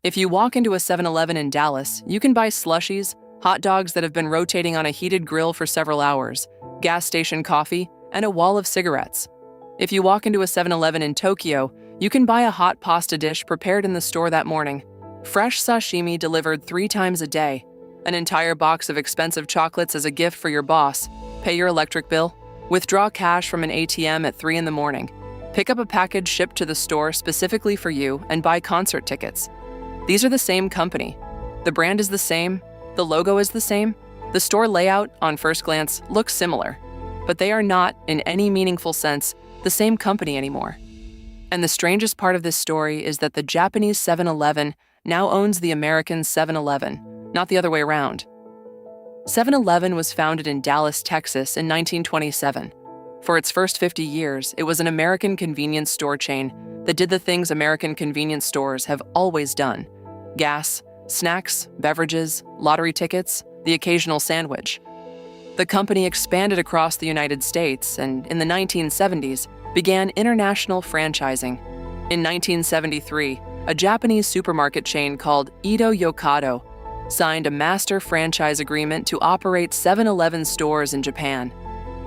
If you walk into a 7-Eleven in Dallas, you can buy slushies, hot dogs that have been rotating on a heated grill for several hours, gas station coffee, and a wall of cigarettes. If you walk into a 7-Eleven in Tokyo, you can buy a hot pasta dish prepared in the store that morning, fresh sashimi delivered 3 times a day, an entire box of expensive chocolates as a gift for your boss, pay your electric bill, withdraw cash from an ATM at 3 in the morning, pick up a package shipped to the store specifically for you, and buy concert tickets. These are the same company. The brand is the same, the logo is the same, the store layout, on first glance, looks similar, but they are not, in any meaningful sense, the same company anymore. And the strangest part of this story is that the Japanese 7-Eleven now owns the American 7-Eleven, not the other way around. 7-Eleven was founded in Dallas, Texas in 1927. For its first 50 years, it was an American convenience store chain that did the things American convenience stores have always done: gas, snacks, beverages, lottery tickets, the occasional sandwich. The company expanded across the United States and, in the 1970s, began international franchising. In 1973, a Japanese supermarket chain called Ito Yokado signed a master franchise agreement to operate 7-Eleven stores in Japan.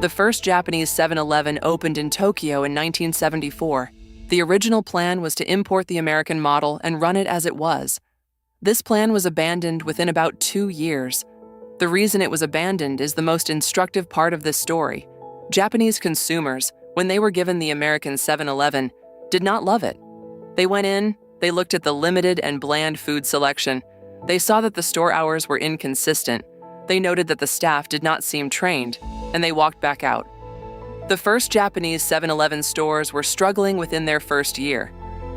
The first Japanese 7-Eleven opened in Tokyo in 1974. The original plan was to import the American model and run it as it was. This plan was abandoned within about 2 years. The reason it was abandoned is the most instructive part of this story. Japanese consumers, when they were given the American 7-Eleven, did not love it. They went in, they looked at the limited and bland food selection. They saw that the store hours were inconsistent. They noted that the staff did not seem trained, and they walked back out. The first Japanese 7-Eleven stores were struggling within their first year.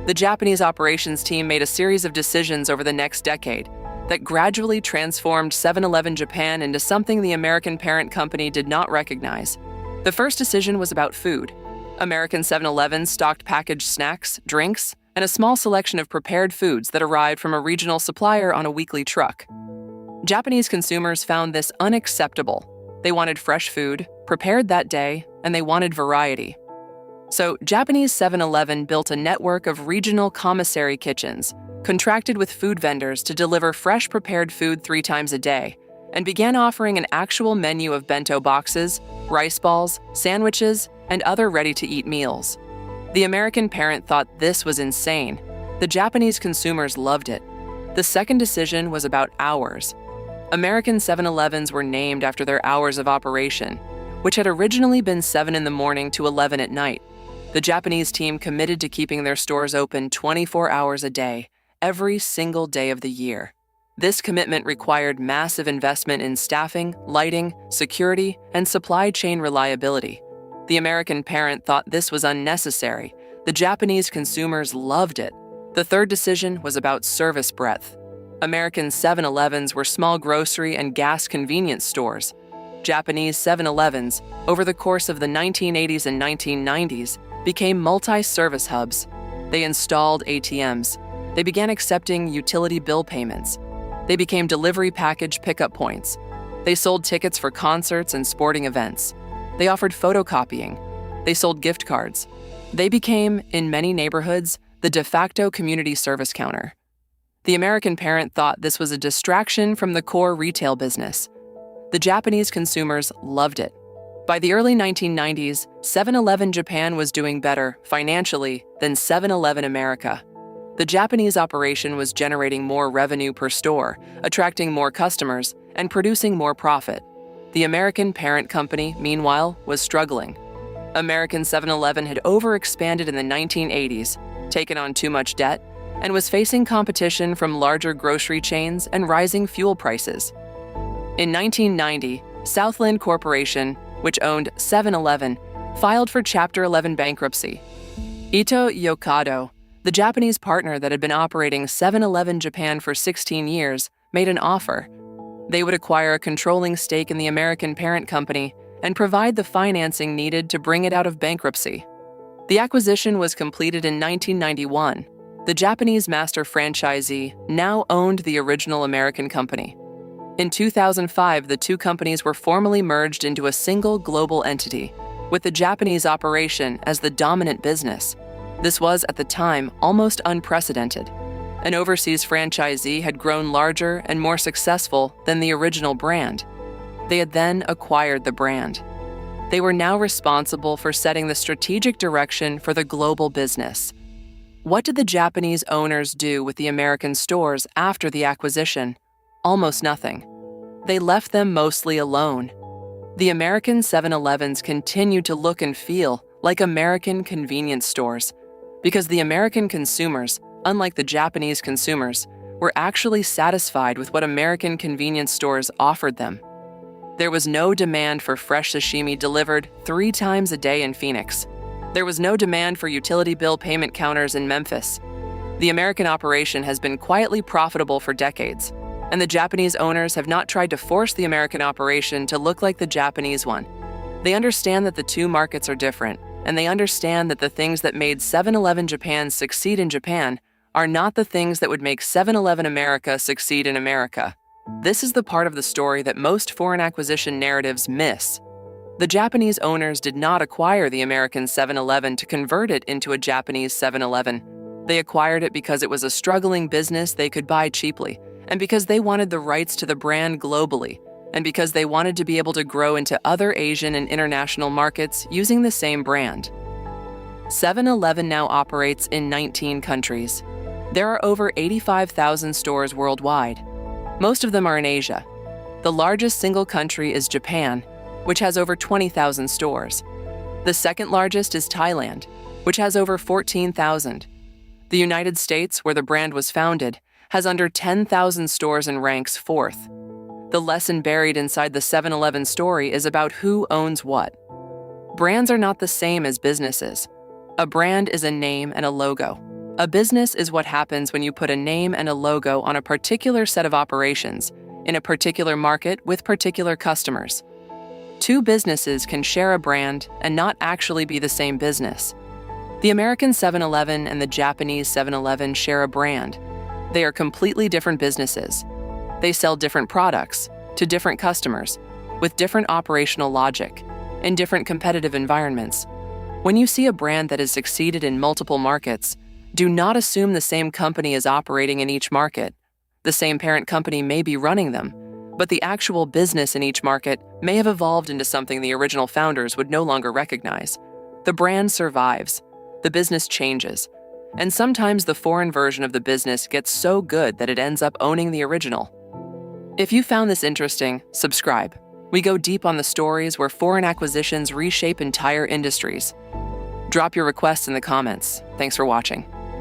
The Japanese operations team made a series of decisions over the next decade that gradually transformed 7-Eleven Japan into something the American parent company did not recognize. The first decision was about food. American 7-Eleven stocked packaged snacks, drinks, and a small selection of prepared foods that arrived from a regional supplier on a weekly truck. Japanese consumers found this unacceptable. They wanted fresh food, prepared that day, and they wanted variety. So, Japanese 7-Eleven built a network of regional commissary kitchens, contracted with food vendors to deliver fresh prepared food 3 times a day, and began offering an actual menu of bento boxes, rice balls, sandwiches, and other ready-to-eat meals. The American parent thought this was insane. The Japanese consumers loved it. The second decision was about hours. American 7-Elevens were named after their hours of operation, which had originally been 7 in the morning to 11 at night. The Japanese team committed to keeping their stores open 24 hours a day, every single day of the year. This commitment required massive investment in staffing, lighting, security, and supply chain reliability. The American parent thought this was unnecessary. The Japanese consumers loved it. The third decision was about service breadth. American 7-Elevens were small grocery and gas convenience stores. Japanese 7-Elevens, over the course of the 1980s and 1990s, became multi-service hubs. They installed ATMs. They began accepting utility bill payments. They became delivery package pickup points. They sold tickets for concerts and sporting events. They offered photocopying. They sold gift cards. They became, in many neighborhoods, the de facto community service counter. The American parent thought this was a distraction from the core retail business. The Japanese consumers loved it. By the early 1990s, 7-Eleven Japan was doing better, financially, than 7-Eleven America. The Japanese operation was generating more revenue per store, attracting more customers, and producing more profit. The American parent company, meanwhile, was struggling. American 7-Eleven had overexpanded in the 1980s, taken on too much debt, and was facing competition from larger grocery chains and rising fuel prices. In 1990, Southland Corporation, which owned 7-Eleven, filed for Chapter 11 bankruptcy. Ito Yokado, the Japanese partner that had been operating 7-Eleven Japan for 16 years, made an offer. They would acquire a controlling stake in the American parent company and provide the financing needed to bring it out of bankruptcy. The acquisition was completed in 1991. The Japanese master franchisee now owned the original American company. In 2005, the two companies were formally merged into a single global entity, with the Japanese operation as the dominant business. This was, at the time, almost unprecedented. An overseas franchisee had grown larger and more successful than the original brand. They had then acquired the brand. They were now responsible for setting the strategic direction for the global business. What did the Japanese owners do with the American stores after the acquisition? Almost nothing. They left them mostly alone. The American 7-Elevens continued to look and feel like American convenience stores because the American consumers, unlike the Japanese consumers, were actually satisfied with what American convenience stores offered them. There was no demand for fresh sashimi delivered 3 times a day in Phoenix. There was no demand for utility bill payment counters in Memphis. The American operation has been quietly profitable for decades, and the Japanese owners have not tried to force the American operation to look like the Japanese one. They understand that the two markets are different, and they understand that the things that made 7-Eleven Japan succeed in Japan are not the things that would make 7-Eleven America succeed in America. This is the part of the story that most foreign acquisition narratives miss. The Japanese owners did not acquire the American 7-Eleven to convert it into a Japanese 7-Eleven. They acquired it because it was a struggling business they could buy cheaply, and because they wanted the rights to the brand globally, and because they wanted to be able to grow into other Asian and international markets using the same brand. 7-Eleven now operates in 19 countries. There are over 85,000 stores worldwide. Most of them are in Asia. The largest single country is Japan, which has over 20,000 stores. The second largest is Thailand, which has over 14,000. The United States, where the brand was founded, has under 10,000 stores and ranks 4th. The lesson buried inside the 7-Eleven story is about who owns what. Brands are not the same as businesses. A brand is a name and a logo. A business is what happens when you put a name and a logo on a particular set of operations, in a particular market with particular customers. Two businesses can share a brand and not actually be the same business. The American 7-Eleven and the Japanese 7-Eleven share a brand. They are completely different businesses. They sell different products to different customers with different operational logic in different competitive environments. When you see a brand that has succeeded in multiple markets, do not assume the same company is operating in each market. The same parent company may be running them, but the actual business in each market may have evolved into something the original founders would no longer recognize. The brand survives, the business changes, and sometimes the foreign version of the business gets so good that it ends up owning the original. If you found this interesting, subscribe. We go deep on the stories where foreign acquisitions reshape entire industries. Drop your requests in the comments. Thanks for watching.